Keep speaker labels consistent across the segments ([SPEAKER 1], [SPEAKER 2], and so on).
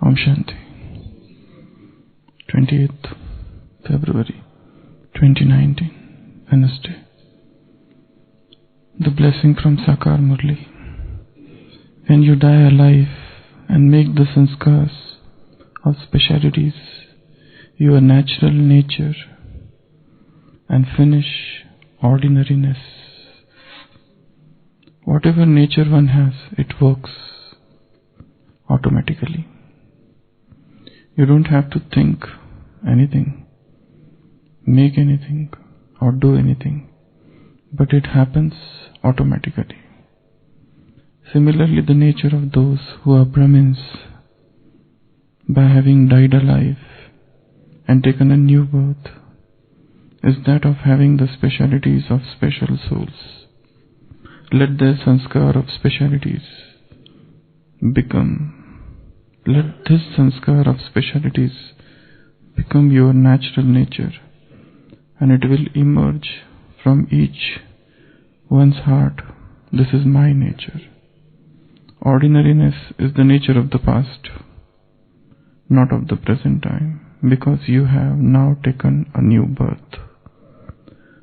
[SPEAKER 1] Om Shanti. 28th February 2019, Wednesday. The blessing from Sakar Murli. When you die alive and make the sanskars of specialities your natural nature and finish ordinariness. Whatever nature one has, it works automatically. You don't have to think anything, make anything, or do anything, but it happens automatically. Similarly, the nature of those who are Brahmins, by having died alive and taken a new birth, is that of having the specialities of special souls. Let their sanskar of specialities let this sanskar of specialities become your natural nature, and it will emerge from each one's heart. This is my nature. Ordinariness is the nature of the past, not of the present time, because you have now taken a new birth.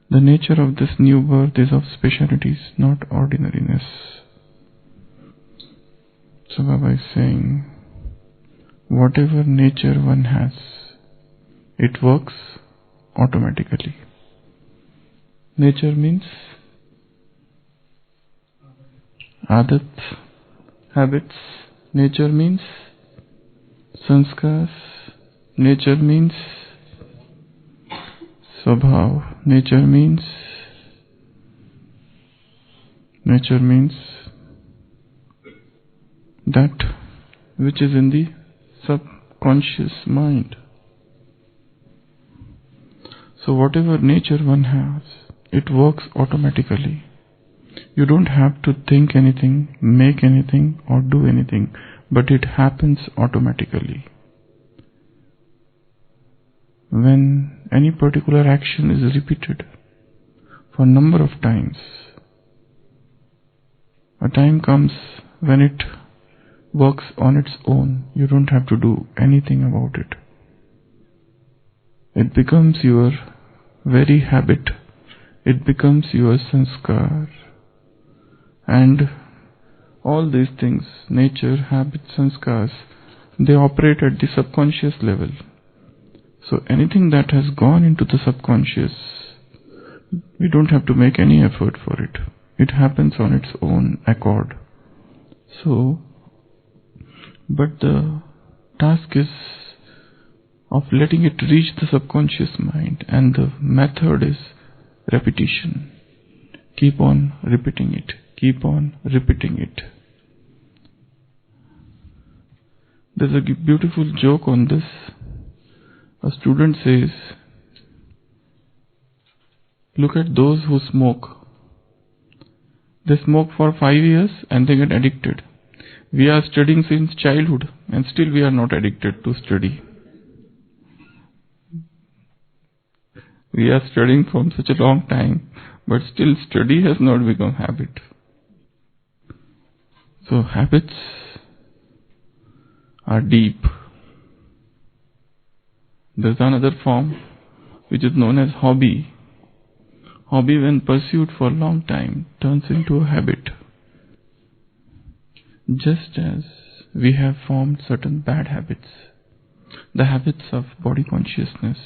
[SPEAKER 1] The nature of this new birth is of specialities, not ordinariness. So Baba is saying, whatever nature one has, it works automatically. Nature means adat, habits. Nature means sanskars. Nature means swabhav. Nature means that which is in the subconscious mind. So whatever nature one has, it works automatically. You don't have to think anything, make anything, or do anything, but it happens automatically. When any particular action is repeated for a number of times, a time comes when it works on its own. You don't have to do anything about it. It becomes your very habit. It becomes your sanskar. And all these things, nature, habit, sanskars, they operate at the subconscious level. So anything that has gone into the subconscious, we don't have to make any effort for it. It happens on its own accord. But the task is of letting it reach the subconscious mind, and the method is repetition. Keep on repeating it. Keep on repeating it. There's a beautiful joke on this. A student says, look at those who smoke. They smoke for 5 years and they get addicted. We are studying since childhood and still we are not addicted to study. We are studying from such a long time, but still study has not become habit. So habits are deep. There's another form which is known as hobby. Hobby, when pursued for a long time, turns into a habit. Just as we have formed certain bad habits, the habits of body consciousness,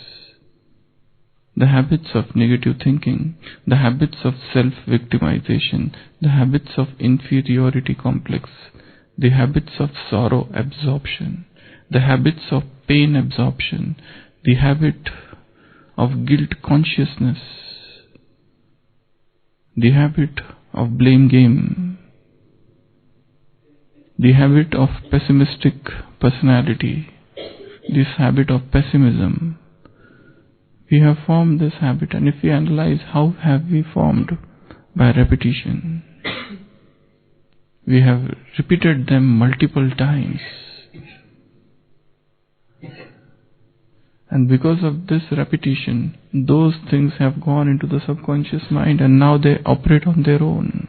[SPEAKER 1] the habits of negative thinking, the habits of self-victimization, the habits of inferiority complex, the habits of sorrow absorption, the habits of pain absorption, the habit of guilt consciousness, the habit of blame game, the habit of pessimistic personality, this habit of pessimism. We have formed this habit, and if we analyze how have we formed, by repetition. We have repeated them multiple times. And because of this repetition, those things have gone into the subconscious mind and now they operate on their own.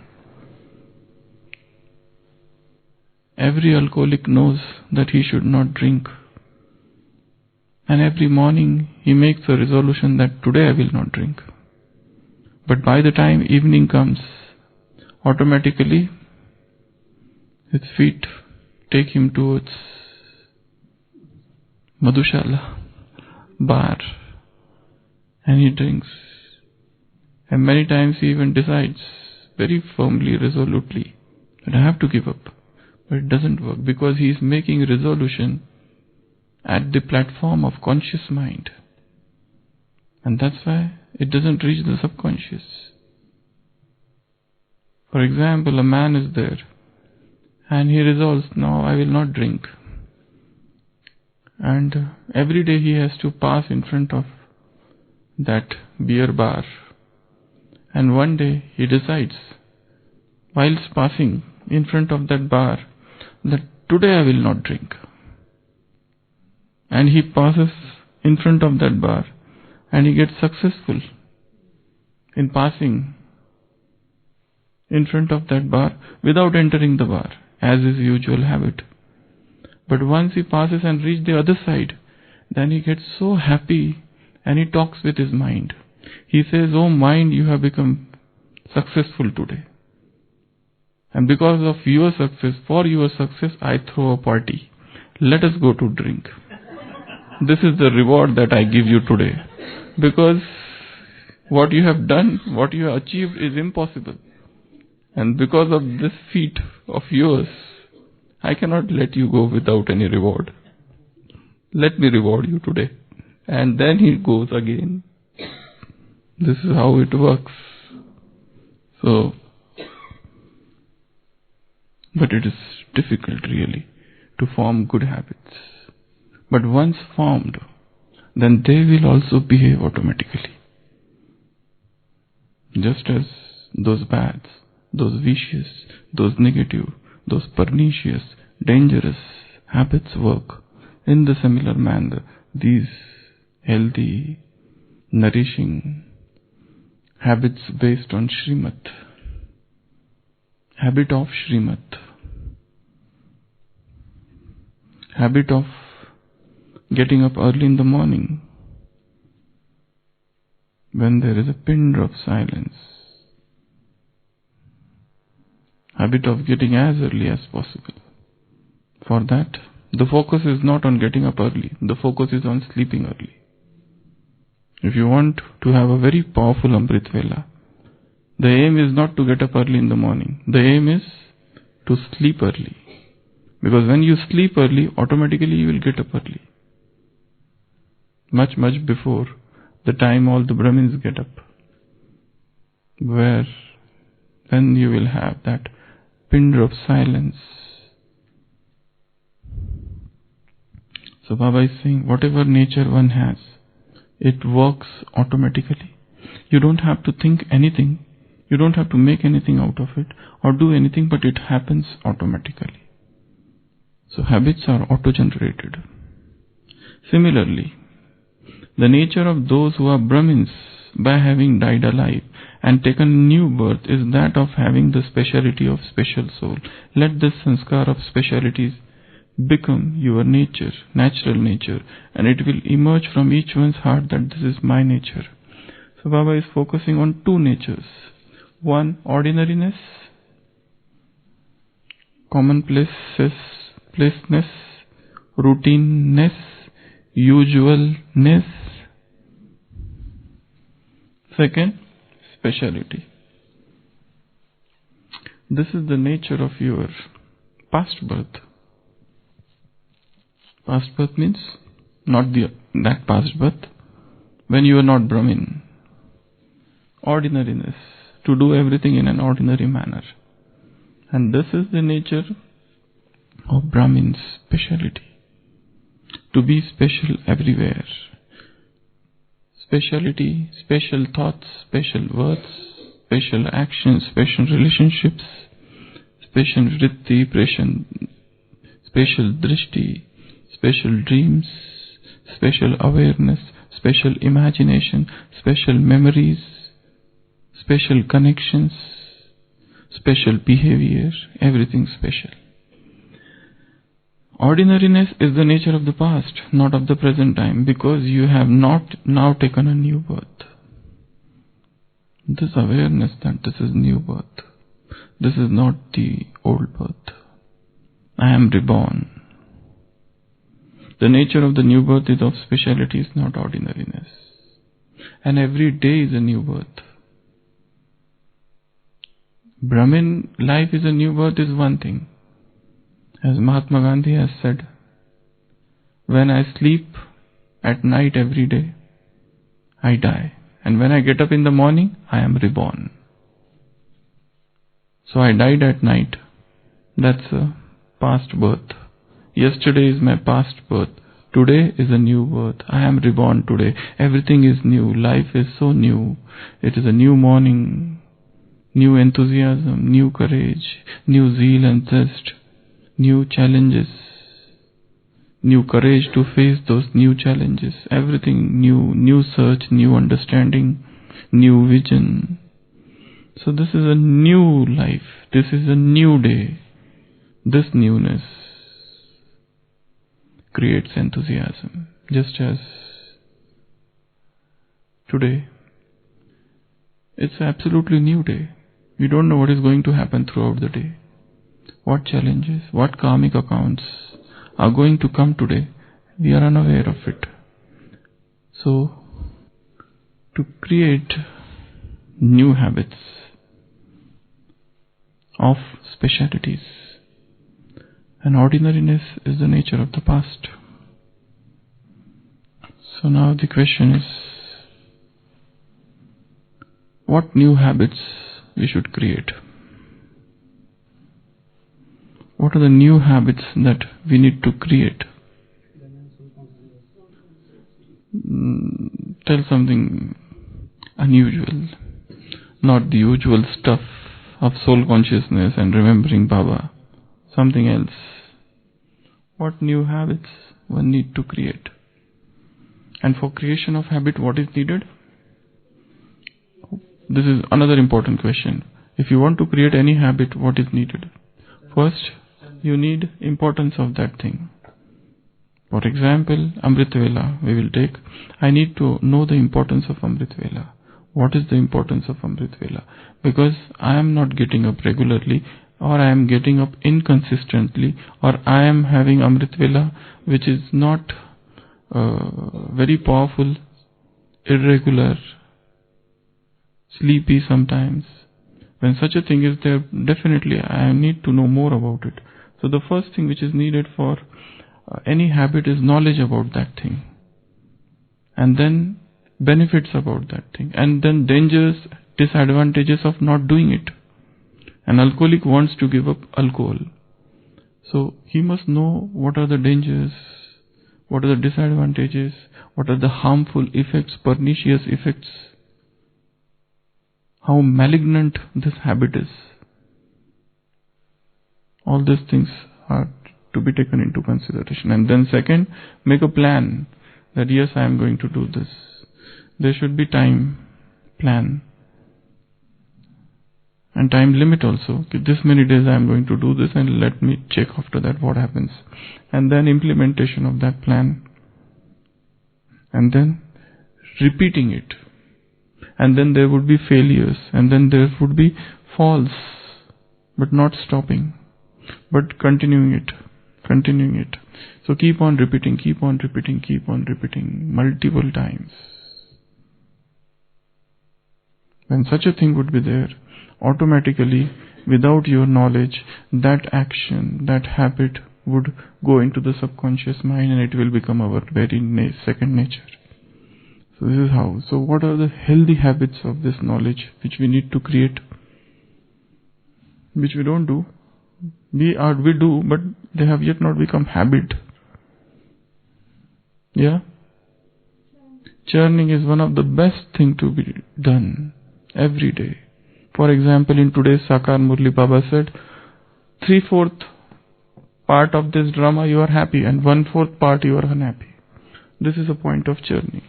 [SPEAKER 1] Every alcoholic knows that he should not drink. And every morning he makes a resolution that today I will not drink. But by the time evening comes, automatically his feet take him towards Madhushala, bar, and he drinks. And many times he even decides very firmly, resolutely, that I have to give up. But it doesn't work because he is making a resolution at the platform of conscious mind. And that's why it doesn't reach the subconscious. For example, a man is there and he resolves, now I will not drink. And every day he has to pass in front of that beer bar. And one day he decides, whilst passing in front of that bar, that today I will not drink. And he passes in front of that bar and he gets successful in passing in front of that bar without entering the bar, as his usual habit. But once he passes and reaches the other side, then he gets so happy and he talks with his mind. He says, oh mind, you have become successful today. And because of your success, for your success, I throw a party. Let us go to drink. This is the reward that I give you today. Because what you have done, what you have achieved is impossible. And because of this feat of yours, I cannot let you go without any reward. Let me reward you today. And then he goes again. This is how it works. So, but it is difficult really to form good habits. But once formed, then they will also behave automatically. Just as those bad, those vicious, those negative, those pernicious, dangerous habits work, in the similar manner, these healthy, nourishing habits based on Srimad, habit of Srimad, habit of getting up early in the morning when there is a pin drop silence, habit of getting as early as possible. For that, the focus is not on getting up early, the focus is on sleeping early. If you want to have a very powerful Amrit Vela, the aim is not to get up early in the morning, the aim is to sleep early. Because when you sleep early, automatically you will get up early. Much before the time all the Brahmins get up. When you will have that pin drop silence. So Baba is saying, whatever nature one has, it works automatically. You don't have to think anything. You don't have to make anything out of it or do anything, but it happens automatically. So habits are auto-generated. Similarly, the nature of those who are Brahmins, by having died alive and taken new birth, is that of having the speciality of special soul. Let this sanskar of specialities become your nature, natural nature, and it will emerge from each one's heart that this is my nature. So Baba is focusing on two natures. One, ordinariness, commonplaceness, routineness, usualness. Second, speciality. This is the nature of your past birth. Past birth means not that past birth, when you are not Brahmin. Ordinariness, to do everything in an ordinary manner. And this is the nature of Brahmin's speciality. To be special everywhere. Speciality, special thoughts, special words, special actions, special relationships, special vritti, special drishti, special dreams, special awareness, special imagination, special memories, special connections, special behavior, everything special. Ordinariness is the nature of the past, not of the present time, because you have not now taken a new birth. This awareness that this is new birth. This is not the old birth. I am reborn. The nature of the new birth is of speciality, is not ordinariness. And every day is a new birth. Brahmin life is a new birth is one thing. As Mahatma Gandhi has said, when I sleep at night every day, I die. And when I get up in the morning, I am reborn. So I died at night. That's a past birth. Yesterday is my past birth. Today is a new birth. I am reborn today. Everything is new. Life is so new. It is a new morning, new enthusiasm, new courage, new zeal and zest, new challenges, new courage to face those new challenges. Everything new, new search, new understanding, new vision. So this is a new life. This is a new day. This newness creates enthusiasm. Just as today, it's an absolutely new day. We don't know what is going to happen throughout the day. What challenges, what karmic accounts are going to come today. We are unaware of it. So, to create new habits of specialities, and ordinariness is the nature of the past. So now the question is, what new habits we should create? What are the new habits that we need to create? Tell something unusual, not the usual stuff of soul consciousness and remembering Baba. Something else. What new habits one need to create? And for creation of habit, what is needed? This is another important question. If you want to create any habit, what is needed? First, you need importance of that thing. For example, Amrit Vela, we will take. I need to know the importance of Amrit Vela. What is the importance of Amrit Vela? Because I am not getting up regularly, or I am getting up inconsistently, or I am having Amrit Vela which is not very powerful, irregular, sleepy sometimes. When such a thing is there, definitely I need to know more about it. So the first thing which is needed for any habit is knowledge about that thing, and then benefits about that thing, and then dangers, disadvantages of not doing it. An alcoholic wants to give up alcohol, so he must know what are the dangers, what are the disadvantages, what are the harmful effects, pernicious effects, how malignant this habit is. All these things are to be taken into consideration. And then second, make a plan that yes, I am going to do this. There should be time plan and time limit also. This many days I am going to do this, and let me check after that what happens. And then implementation of that plan. And then repeating it. And then there would be failures. And then there would be falls. But not stopping. But continuing it. Continuing it. So keep on repeating, keep on repeating, keep on repeating multiple times. When such a thing would be there, automatically, without your knowledge, that action, that habit would go into the subconscious mind, and it will become our very second nature. So this is how. So what are the healthy habits of this knowledge which we need to create? Which we don't do. We do, but they have yet not become habit. Yeah? Churning is one of the best thing to be done every day. For example, in today's Sakar Murli, Baba said, 3/4 part of this drama you are happy, and 1/4 part you are unhappy. This is a point of churning.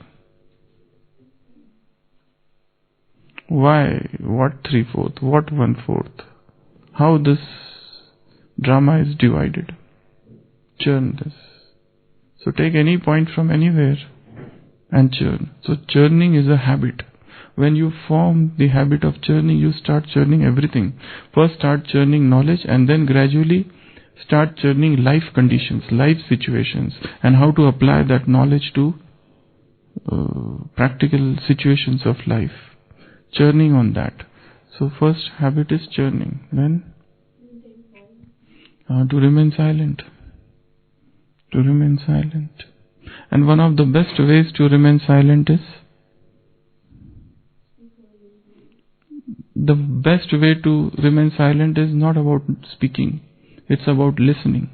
[SPEAKER 1] Why? What 3/4? What 1/4? How this drama is divided? churn this. So take any point from anywhere and churn. So churning is a habit. When you form the habit of churning, you start churning everything. First start churning knowledge, and then gradually start churning life conditions, life situations, and how to apply that knowledge to practical situations of life. Churning on that. So first habit is churning. Then to remain silent. To remain silent. And one of the best ways to remain silent is, the best way to remain silent is not about speaking. It's about listening.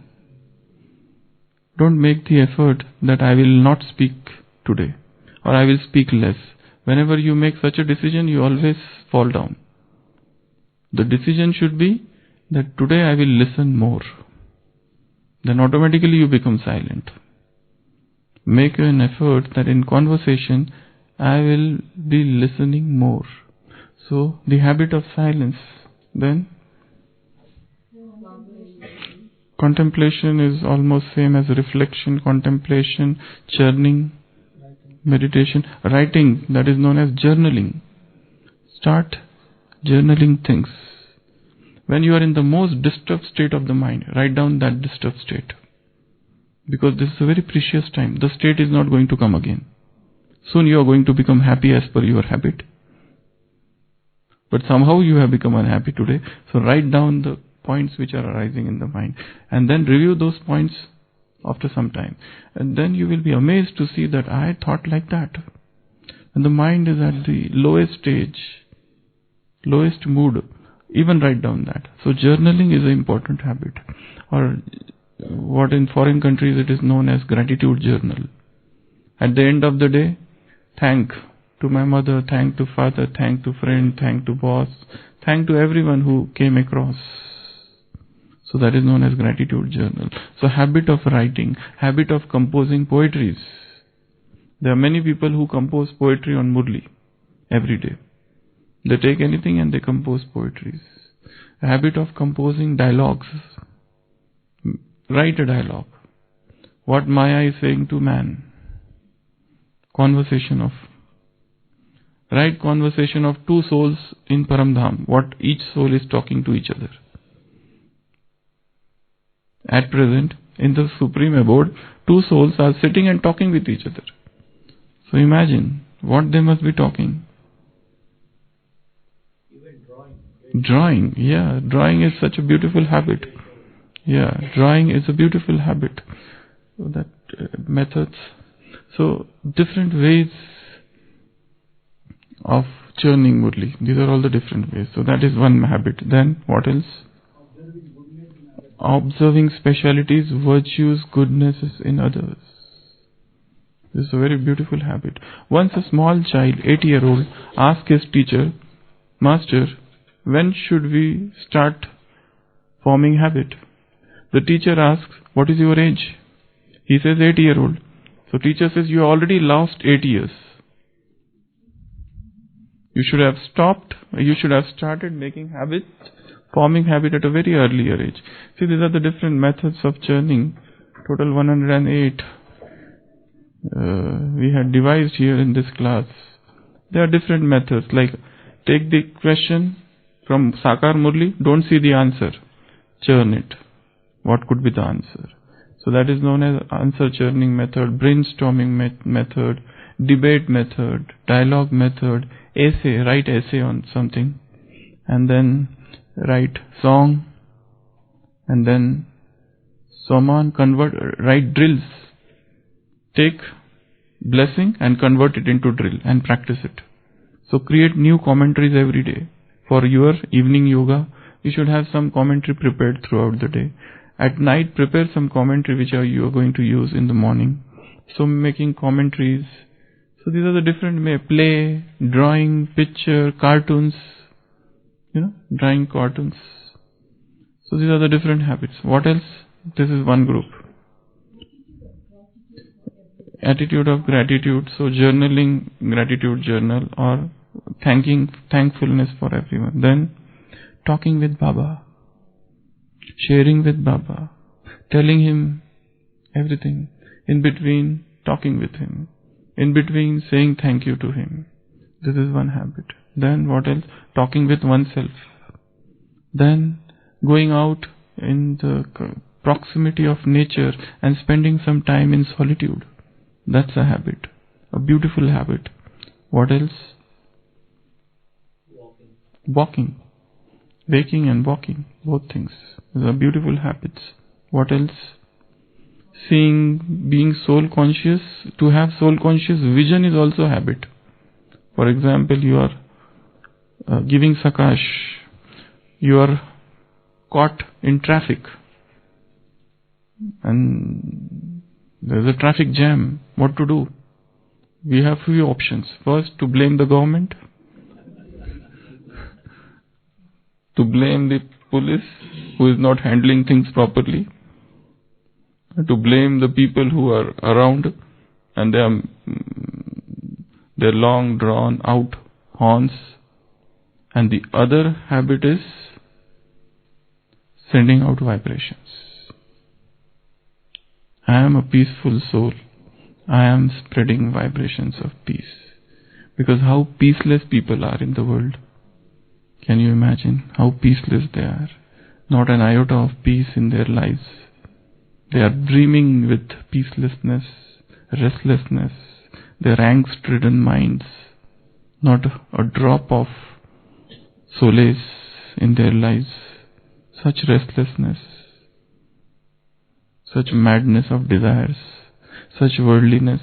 [SPEAKER 1] Don't make the effort that I will not speak today, or I will speak less. Whenever you make such a decision, you always fall down. The decision should be that today I will listen more. Then automatically you become silent. Make an effort that in conversation I will be listening more. So the habit of silence. Then contemplation is almost same as reflection, contemplation, churning, meditation, writing, that is known as journaling. Start journaling things. When you are in the most disturbed state of the mind, write down that disturbed state. Because this is a very precious time. The state is not going to come again. Soon you are going to become happy as per your habit. But somehow you have become unhappy today. So write down the points which are arising in the mind. And then review those points after some time. And then you will be amazed to see that I thought like that. And the mind is at the lowest stage, lowest mood. Even write down that. So journaling is an important habit. Or what in foreign countries it is known as gratitude journal. At the end of the day, thank to my mother, thank to father, thank to friend, thank to boss, thank to everyone who came across. So that is known as gratitude journal. So habit of writing, habit of composing poetries. There are many people who compose poetry on Murli every day. They take anything and they compose poetries. A habit of composing dialogues. Write a dialogue. What Maya is saying to man. Conversation of. Write conversation of two souls in Paramdham. What each soul is talking to each other. At present, in the Supreme Abode, two souls are sitting and talking with each other. So imagine what they must be talking. Drawing, yeah, drawing is such a beautiful habit. Yeah, drawing is a beautiful habit. So that methods. So different ways of churning Murli. These are all the different ways. So that is one habit. Then what else? Observing specialities, virtues, goodnesses in others. This is a very beautiful habit. Once a small child, 8-year-old, asked his teacher, Master, when should we start forming habit? The teacher asks, what is your age? He says 8-year-old. So teacher says, you already lost 8 years. You should have started making habit, forming habit at a very earlier age. See, these are the different methods of churning. Total 108 we had devised here in this class. There are different methods, like take the question from Sakar Murli, don't see the answer, churn it. What could be the answer? So that is known as answer churning method, brainstorming method, debate method, dialogue method, essay, write essay on something, and then write song, and then Soman, write drills. Take blessing and convert it into drill and practice it. So create new commentaries every day. For your evening yoga, you should have some commentary prepared throughout the day. At night, prepare some commentary which you are going to use in the morning. So making commentaries. So these are the different play, drawing, picture, cartoons. Drawing cartoons. So these are the different habits. What else? This is one group. Attitude of gratitude. So journaling, gratitude journal, or thankfulness for everyone. Then talking with Baba, sharing with Baba, telling him everything. In between, talking with him. In between, saying thank you to him. This is one habit. Then what else? Talking with oneself. Then going out in the proximity of nature and spending some time in solitude. That's a habit. A beautiful habit. What else? Walking. Waking and walking. Both things. These are beautiful habits. What else? Seeing, being soul conscious. To have soul conscious vision is also a habit. For example, you are giving sakash. You are caught in traffic. And there is a traffic jam. What to do? We have few options. First, to blame the government. To blame the police who is not handling things properly. To blame the people who are around and their long drawn out horns. And the other habit is sending out vibrations. I am a peaceful soul. I am spreading vibrations of peace. Because how peaceless people are in the world. Can you imagine how peaceless they are? Not an iota of peace in their lives. They are dreaming with peacelessness, restlessness, their angst-ridden minds. Not a drop of solace in their lives. Such restlessness, such madness of desires, such worldliness.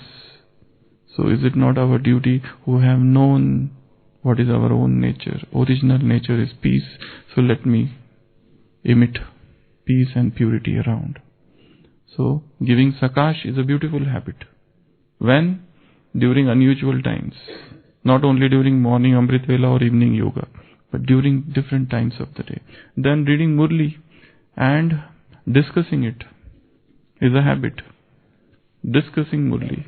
[SPEAKER 1] So is it not our duty who have known what is our own nature? Original nature is peace. So let me emit peace and purity around. So giving sakash is a beautiful habit. When? During unusual times. Not only during morning Amrit Vela or evening yoga, but during different times of the day. Then reading Murli and discussing it is a habit. Discussing Murli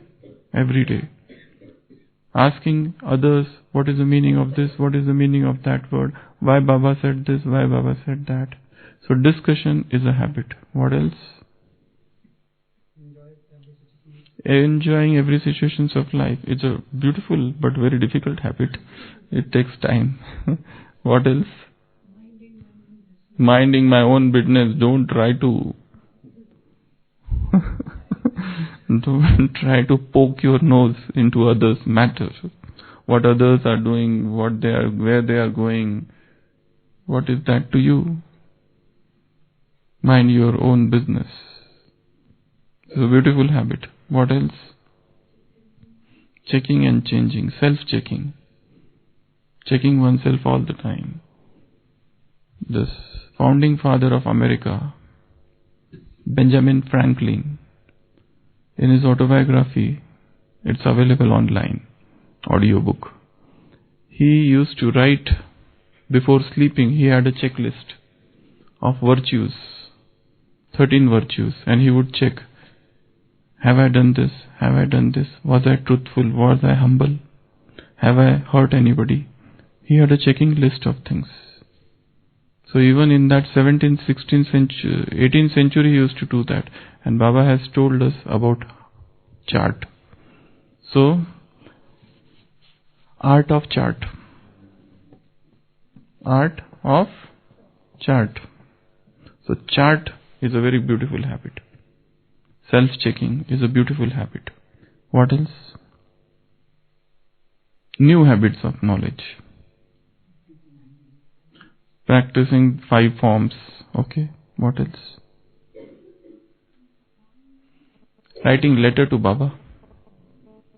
[SPEAKER 1] every day. Asking others, what is the meaning of this, what is the meaning of that word, why Baba said this, why Baba said that. So discussion is a habit. What else? Enjoying every situations of life. It's a beautiful but very difficult habit. It takes time. What else? Minding my own business. Don't try to poke your nose into others' matters. What others are doing, where they are going. What is that to you? Mind your own business. It's a beautiful habit. What else? Checking and changing. Self-checking. Checking oneself all the time. This founding father of America, Benjamin Franklin, in his autobiography, it's available online, audiobook. He used to write before sleeping. He had a checklist of virtues, 13 virtues, and he would check, have I done this? Have I done this? Was I truthful? Was I humble? Have I hurt anybody? He had a checking list of things. So even in that 17th, 16th century, 18th century, he used to do that. And Baba has told us about chart. So, art of chart. Art of chart. So chart is a very beautiful habit. Self-checking is a beautiful habit. What else? New habits of knowledge. Practicing 5 forms. Okay. What else? Writing letter to Baba.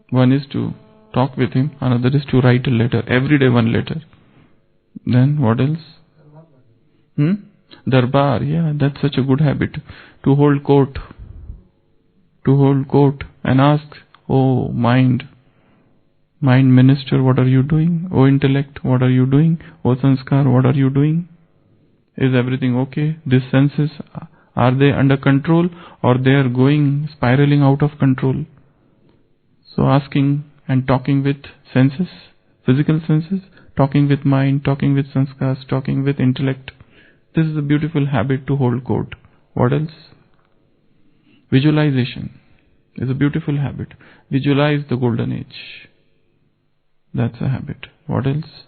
[SPEAKER 1] One is to talk with him. Another is to write a letter. Every day one letter. Then what else? Darbar. Yeah, that's such a good habit. To hold court. To hold court and ask, oh mind minister, what are you doing? Oh intellect, what are you doing? Oh sanskar, what are you doing? Is everything okay? These senses, are they under control or they are spiraling out of control? So asking and talking with senses, physical senses, talking with mind, talking with sanskars, talking with intellect. This is a beautiful habit to hold court. What else? Visualization is a beautiful habit. Visualize the golden age. That's a habit. What else?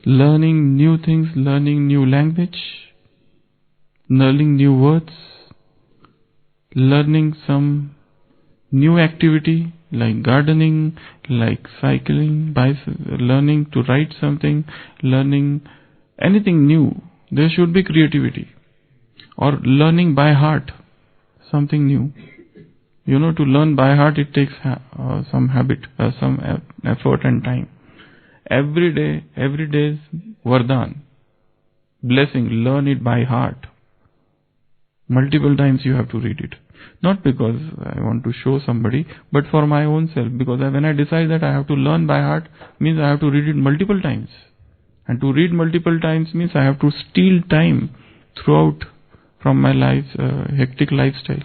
[SPEAKER 1] Learning new things, learning new language, learning new words, learning some new activity like gardening, like cycling, learning to write something, learning anything new. There should be creativity. Or learning by heart something new. To learn by heart, it takes some habit, some effort and time. Every day's Vardhan, blessing, learn it by heart. Multiple times you have to read it. Not because I want to show somebody, but for my own self. Because when I decide that I have to learn by heart, means I have to read it multiple times. And to read multiple times means I have to steal time throughout from my hectic lifestyle.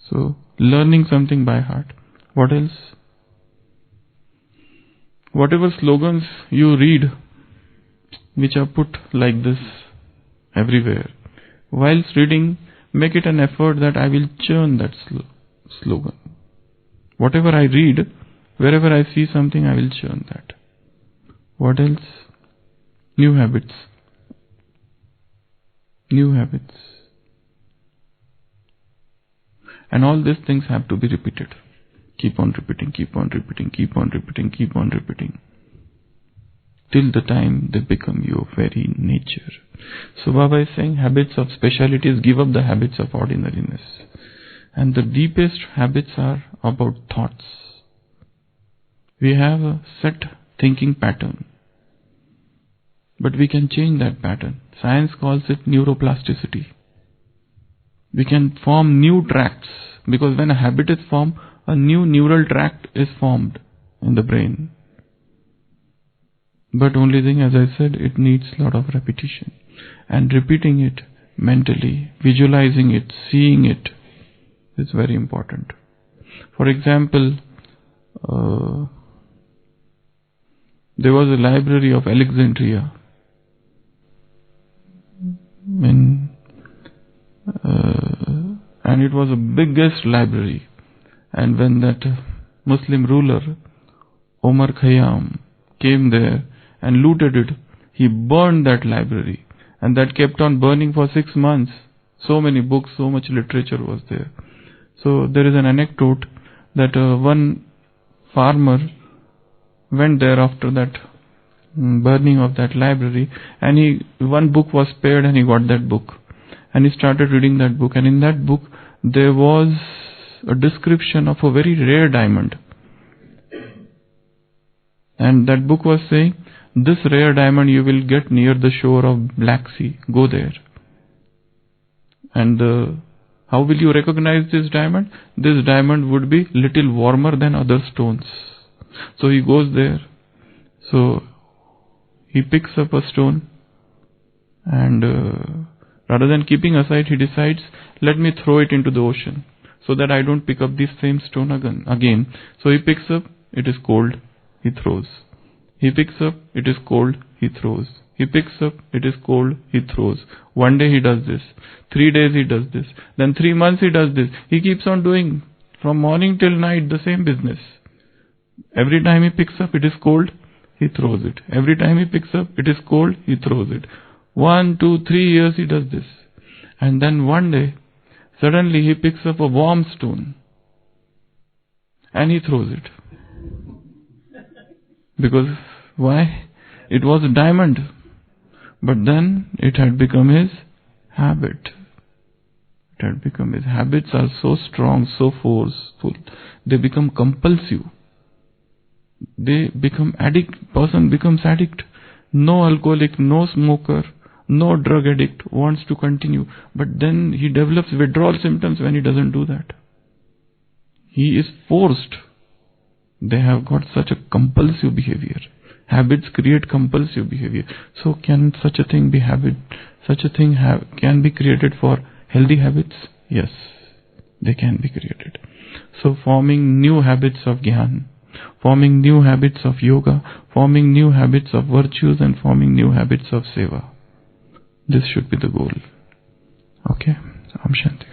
[SPEAKER 1] So, learning something by heart. What else? Whatever slogans you read, which are put like this everywhere, whilst reading, make it an effort that I will churn that slogan. Whatever I read, wherever I see something, I will churn that. What else? New habits. New habits. And all these things have to be repeated. Keep on repeating, keep on repeating, keep on repeating, keep on repeating. Till the time they become your very nature. So Baba is saying habits of specialities give up the habits of ordinariness. And the deepest habits are about thoughts. We have a set thinking pattern. But we can change that pattern. Science calls it neuroplasticity. We can form new tracts, because when a habit is formed, a new neural tract is formed in the brain. But only thing, as I said, it needs a lot of repetition. And repeating it mentally, visualizing it, seeing it is very important. For example, there was a library of Alexandria and it was the biggest library. And when that Muslim ruler, Omar Khayyam, came there and looted it, he burned that library. And that kept on burning for 6 months. So many books, so much literature was there. So there is an anecdote that one farmer went there after that burning of that library, and one book was spared, and he got that book. And he started reading that book, and in that book there was a description of a very rare diamond. And that book was saying, this rare diamond you will get near the shore of Black Sea. Go there. And how will you recognize this diamond? This diamond would be little warmer than other stones. So he goes there. So he picks up a stone, and rather than keeping aside, he decides, let me throw it into the ocean so that I don't pick up this same stone again. So he picks up, it is cold, he throws. He picks up, it is cold, he throws. He picks up, it is cold, he throws. One day he does this. 3 days he does this. Then 3 months he does this. He keeps on doing from morning till night the same business. Every time he picks up, it is cold, he throws it. Every time he picks up, it is cold, he throws it. 1, 2, 3 years he does this. And then one day, suddenly he picks up a warm stone and he throws it. Because why? It was a diamond. But then it had become his habit. It had become his habits are so strong, so forceful. They become compulsive. They become addict. Person becomes addict. No alcoholic, no smoker, no drug addict wants to continue. But then he develops withdrawal symptoms when he doesn't do that. He is forced. They have got such a compulsive behavior. Habits create compulsive behavior. So can such a thing be habit? Such a thing can be created for healthy habits? Yes, they can be created. So forming new habits of Gyan, forming new habits of yoga, forming new habits of virtues, and forming new habits of seva. This should be the goal. Okay. Om Shanti.